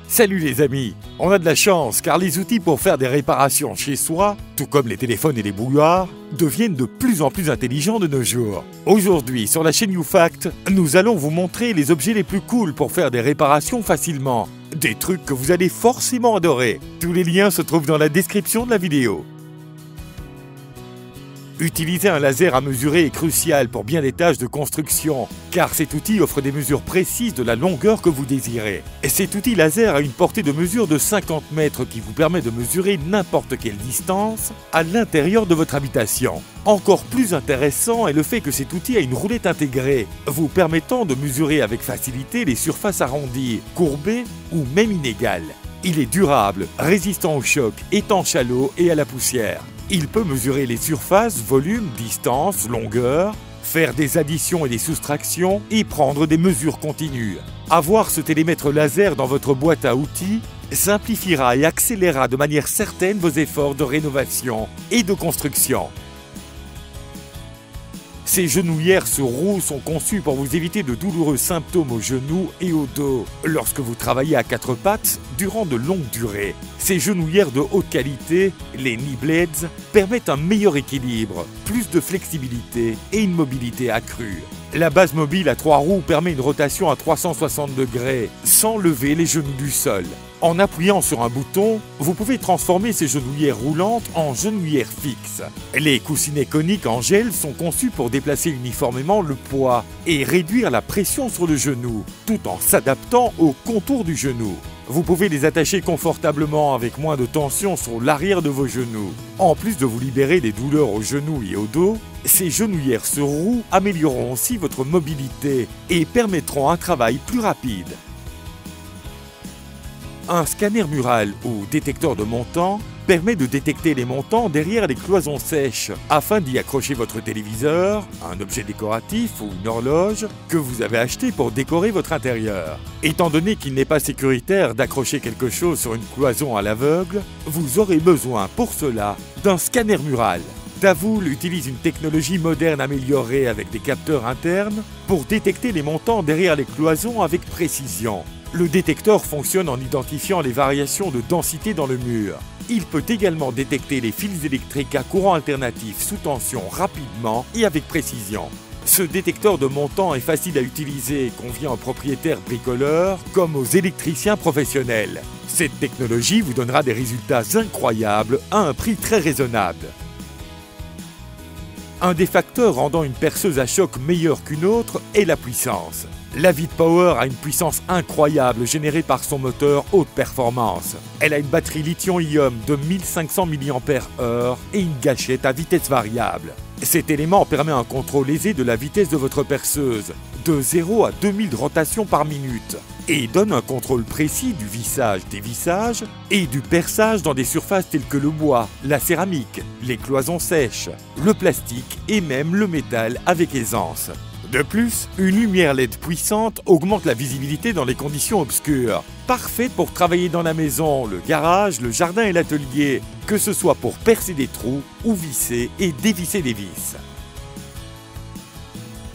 Salut les amis, on a de la chance car les outils pour faire des réparations chez soi, tout comme les téléphones et les bouilloires, deviennent de plus en plus intelligents de nos jours. Aujourd'hui, sur la chaîne YouFact, nous allons vous montrer les objets les plus cool pour faire des réparations facilement. Des trucs que vous allez forcément adorer. Tous les liens se trouvent dans la description de la vidéo. Utiliser un laser à mesurer est crucial pour bien des tâches de construction, car cet outil offre des mesures précises de la longueur que vous désirez. Et cet outil laser a une portée de mesure de 50 mètres qui vous permet de mesurer n'importe quelle distance à l'intérieur de votre habitation. Encore plus intéressant est le fait que cet outil a une roulette intégrée, vous permettant de mesurer avec facilité les surfaces arrondies, courbées ou même inégales. Il est durable, résistant au choc, étanche à l'eau et à la poussière. Il peut mesurer les surfaces, volume, distance, longueur, faire des additions et des soustractions et prendre des mesures continues. Avoir ce télémètre laser dans votre boîte à outils simplifiera et accélérera de manière certaine vos efforts de rénovation et de construction. Ces genouillères sur roue sont conçues pour vous éviter de douloureux symptômes aux genoux et au dos lorsque vous travaillez à quatre pattes durant de longues durées. Ces genouillères de haute qualité, les knee blades, permettent un meilleur équilibre, plus de flexibilité et une mobilité accrue. La base mobile à 3 roues permet une rotation à 360 degrés sans lever les genoux du sol. En appuyant sur un bouton, vous pouvez transformer ces genouillères roulantes en genouillères fixes. Les coussinets coniques en gel sont conçus pour déplacer uniformément le poids et réduire la pression sur le genou, tout en s'adaptant au contour du genou. Vous pouvez les attacher confortablement avec moins de tension sur l'arrière de vos genoux. En plus de vous libérer des douleurs aux genoux et au dos, ces genouillères sur roue amélioreront aussi votre mobilité et permettront un travail plus rapide. Un scanner mural ou détecteur de montants permet de détecter les montants derrière les cloisons sèches afin d'y accrocher votre téléviseur, un objet décoratif ou une horloge que vous avez acheté pour décorer votre intérieur. Étant donné qu'il n'est pas sécuritaire d'accrocher quelque chose sur une cloison à l'aveugle, vous aurez besoin pour cela d'un scanner mural. Davool utilise une technologie moderne améliorée avec des capteurs internes pour détecter les montants derrière les cloisons avec précision. Le détecteur fonctionne en identifiant les variations de densité dans le mur. Il peut également détecter les fils électriques à courant alternatif sous tension rapidement et avec précision. Ce détecteur de montants est facile à utiliser et convient aux propriétaires bricoleurs comme aux électriciens professionnels. Cette technologie vous donnera des résultats incroyables à un prix très raisonnable. Un des facteurs rendant une perceuse à choc meilleure qu'une autre est la puissance. La VidPower a une puissance incroyable générée par son moteur haute performance. Elle a une batterie lithium-ion de 1500 mAh et une gâchette à vitesse variable. Cet élément permet un contrôle aisé de la vitesse de votre perceuse, de 0 à 2000 rotations par minute, et donne un contrôle précis du vissage-dévissage et du perçage dans des surfaces telles que le bois, la céramique, les cloisons sèches, le plastique et même le métal avec aisance. De plus, une lumière LED puissante augmente la visibilité dans les conditions obscures. Parfaite pour travailler dans la maison, le garage, le jardin et l'atelier, que ce soit pour percer des trous ou visser et dévisser des vis.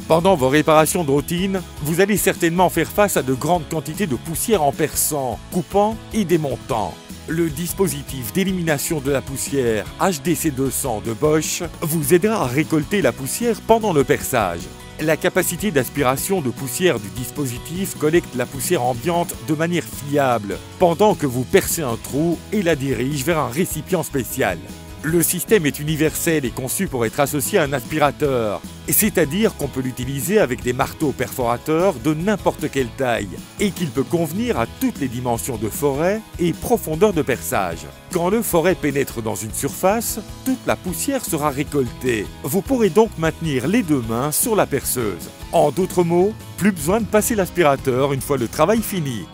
Pendant vos réparations de routine, vous allez certainement faire face à de grandes quantités de poussière en perçant, coupant et démontant. Le dispositif d'élimination de la poussière HDC 200 de Bosch vous aidera à récolter la poussière pendant le perçage. La capacité d'aspiration de poussière du dispositif collecte la poussière ambiante de manière fiable pendant que vous percez un trou et la dirige vers un récipient spécial. Le système est universel et conçu pour être associé à un aspirateur, c'est-à-dire qu'on peut l'utiliser avec des marteaux perforateurs de n'importe quelle taille et qu'il peut convenir à toutes les dimensions de forêt et profondeur de perçage. Quand le forêt pénètre dans une surface, toute la poussière sera récoltée. Vous pourrez donc maintenir les deux mains sur la perceuse. En d'autres mots, plus besoin de passer l'aspirateur une fois le travail fini.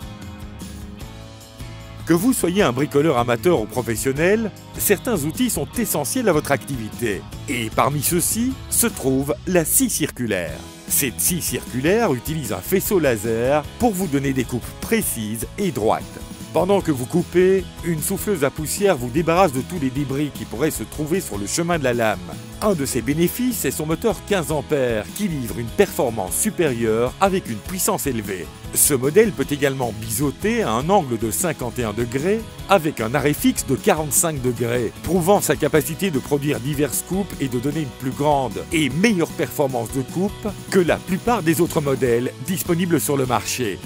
Que vous soyez un bricoleur amateur ou professionnel, certains outils sont essentiels à votre activité. Et parmi ceux-ci se trouve la scie circulaire. Cette scie circulaire utilise un faisceau laser pour vous donner des coupes précise et droite. Pendant que vous coupez, une souffleuse à poussière vous débarrasse de tous les débris qui pourraient se trouver sur le chemin de la lame. Un de ses bénéfices est son moteur 15 ampères qui livre une performance supérieure avec une puissance élevée. Ce modèle peut également biseauter à un angle de 51 degrés avec un arrêt fixe de 45 degrés, prouvant sa capacité de produire diverses coupes et de donner une plus grande et meilleure performance de coupe que la plupart des autres modèles disponibles sur le marché.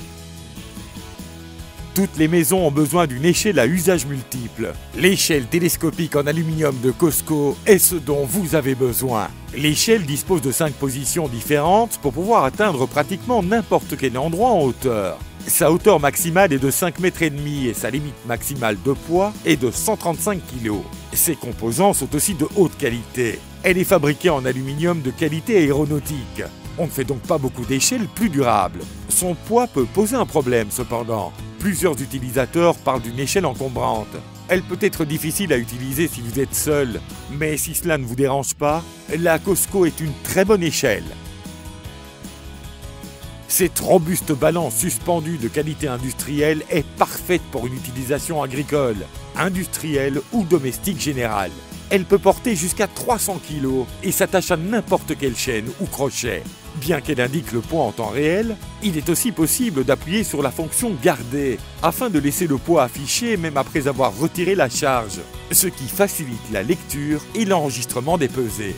Toutes les maisons ont besoin d'une échelle à usage multiple. L'échelle télescopique en aluminium de Cosco est ce dont vous avez besoin. L'échelle dispose de 5 positions différentes pour pouvoir atteindre pratiquement n'importe quel endroit en hauteur. Sa hauteur maximale est de 5,5 m et sa limite maximale de poids est de 135 kg. Ses composants sont aussi de haute qualité. Elle est fabriquée en aluminium de qualité aéronautique. On ne fait donc pas beaucoup d'échelles plus durables. Son poids peut poser un problème cependant. Plusieurs utilisateurs parlent d'une échelle encombrante. Elle peut être difficile à utiliser si vous êtes seul, mais si cela ne vous dérange pas, la Cosco est une très bonne échelle. Cette robuste balance suspendue de qualité industrielle est parfaite pour une utilisation agricole, industrielle ou domestique générale. Elle peut porter jusqu'à 300 kg et s'attache à n'importe quelle chaîne ou crochet. Bien qu'elle indique le poids en temps réel, il est aussi possible d'appuyer sur la fonction « Garder » afin de laisser le poids affiché même après avoir retiré la charge, ce qui facilite la lecture et l'enregistrement des pesées.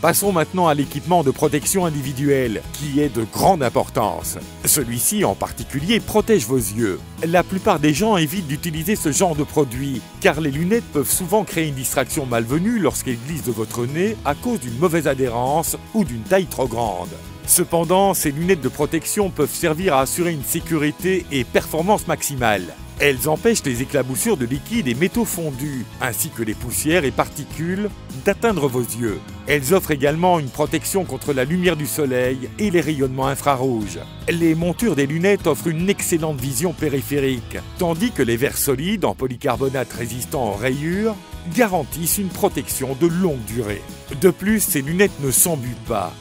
Passons maintenant à l'équipement de protection individuelle, qui est de grande importance. Celui-ci en particulier protège vos yeux. La plupart des gens évitent d'utiliser ce genre de produit, car les lunettes peuvent souvent créer une distraction malvenue lorsqu'elles glissent de votre nez à cause d'une mauvaise adhérence ou d'une taille trop grande. Cependant, ces lunettes de protection peuvent servir à assurer une sécurité et performance maximale. Elles empêchent les éclaboussures de liquides et métaux fondus, ainsi que les poussières et particules, d'atteindre vos yeux. Elles offrent également une protection contre la lumière du soleil et les rayonnements infrarouges. Les montures des lunettes offrent une excellente vision périphérique, tandis que les verres solides en polycarbonate résistant aux rayures garantissent une protection de longue durée. De plus, ces lunettes ne s'embutent pas.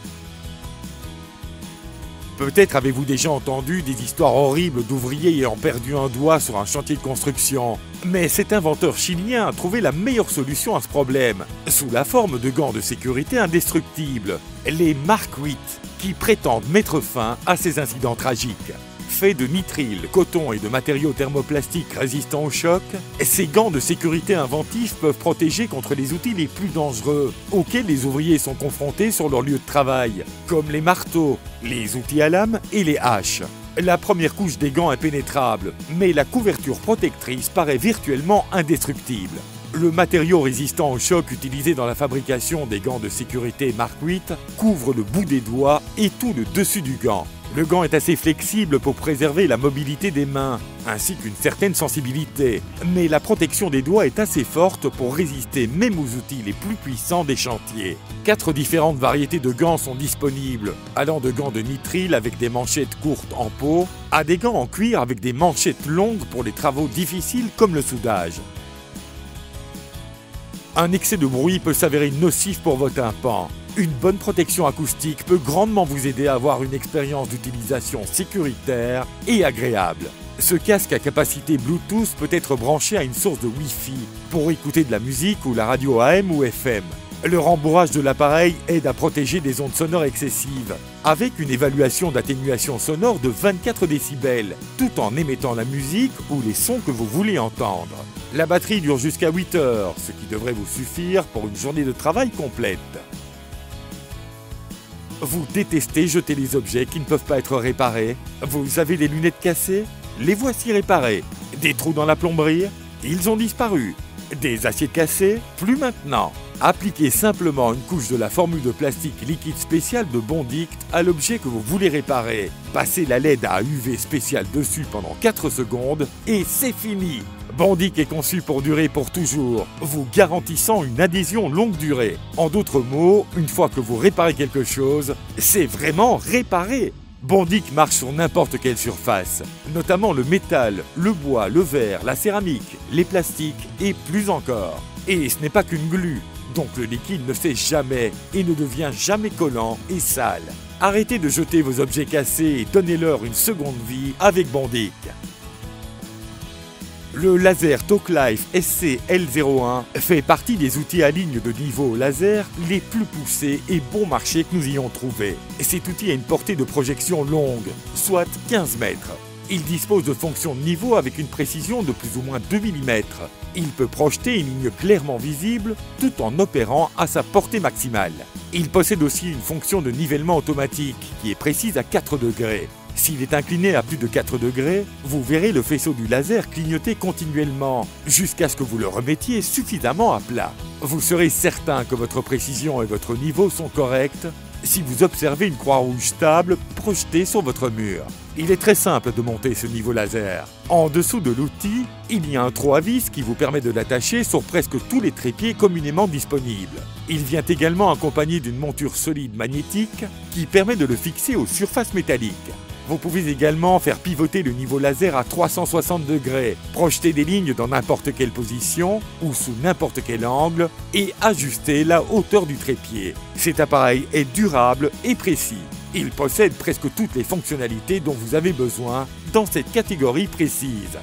Peut-être avez-vous déjà entendu des histoires horribles d'ouvriers ayant perdu un doigt sur un chantier de construction. Mais cet inventeur chilien a trouvé la meilleure solution à ce problème, sous la forme de gants de sécurité indestructibles, les Mark 8, qui prétendent mettre fin à ces incidents tragiques. Faits de nitrile, coton et de matériaux thermoplastiques résistants au choc, ces gants de sécurité inventifs peuvent protéger contre les outils les plus dangereux auxquels les ouvriers sont confrontés sur leur lieu de travail, comme les marteaux, les outils à lame et les haches. La première couche des gants est pénétrable, mais la couverture protectrice paraît virtuellement indestructible. Le matériau résistant au choc utilisé dans la fabrication des gants de sécurité Mark 8 couvre le bout des doigts et tout le dessus du gant. Le gant est assez flexible pour préserver la mobilité des mains, ainsi qu'une certaine sensibilité, mais la protection des doigts est assez forte pour résister même aux outils les plus puissants des chantiers. 4 différentes variétés de gants sont disponibles, allant de gants de nitrile avec des manchettes courtes en peau, à des gants en cuir avec des manchettes longues pour les travaux difficiles comme le soudage. Un excès de bruit peut s'avérer nocif pour vos tympans. Une bonne protection acoustique peut grandement vous aider à avoir une expérience d'utilisation sécuritaire et agréable. Ce casque à capacité Bluetooth peut être branché à une source de Wi-Fi pour écouter de la musique ou la radio AM ou FM. Le rembourrage de l'appareil aide à protéger des ondes sonores excessives, avec une évaluation d'atténuation sonore de 24 décibels, tout en émettant la musique ou les sons que vous voulez entendre. La batterie dure jusqu'à 8 heures, ce qui devrait vous suffire pour une journée de travail complète. Vous détestez jeter les objets qui ne peuvent pas être réparés. Vous avez des lunettes cassées? Les voici réparées. Des trous dans la plomberie? Ils ont disparu. Des assiettes cassées? Plus maintenant. Appliquez simplement une couche de la formule de plastique liquide spéciale de Bondict à l'objet que vous voulez réparer. Passez la LED à UV spéciale dessus pendant 4 secondes et c'est fini. Bondict est conçu pour durer pour toujours, vous garantissant une adhésion longue durée. En d'autres mots, une fois que vous réparez quelque chose, c'est vraiment réparé. Bondict marche sur n'importe quelle surface, notamment le métal, le bois, le verre, la céramique, les plastiques et plus encore. Et ce n'est pas qu'une glu, donc le liquide ne sait jamais et ne devient jamais collant et sale. Arrêtez de jeter vos objets cassés et donnez-leur une seconde vie avec Bondic. Le laser Talklife SC-L01 fait partie des outils à ligne de niveau laser les plus poussés et bon marché que nous ayons trouvé. Cet outil a une portée de projection longue, soit 15 mètres. Il dispose de fonctions de niveau avec une précision de plus ou moins 2 mm. Il peut projeter une ligne clairement visible tout en opérant à sa portée maximale. Il possède aussi une fonction de nivellement automatique qui est précise à 4 degrés. S'il est incliné à plus de 4 degrés, vous verrez le faisceau du laser clignoter continuellement jusqu'à ce que vous le remettiez suffisamment à plat. Vous serez certain que votre précision et votre niveau sont corrects si vous observez une croix rouge stable projetée sur votre mur. Il est très simple de monter ce niveau laser. En dessous de l'outil, il y a un trou à vis qui vous permet de l'attacher sur presque tous les trépieds communément disponibles. Il vient également accompagné d'une monture solide magnétique qui permet de le fixer aux surfaces métalliques. Vous pouvez également faire pivoter le niveau laser à 360 degrés, projeter des lignes dans n'importe quelle position ou sous n'importe quel angle et ajuster la hauteur du trépied. Cet appareil est durable et précis. Il possède presque toutes les fonctionnalités dont vous avez besoin dans cette catégorie précise.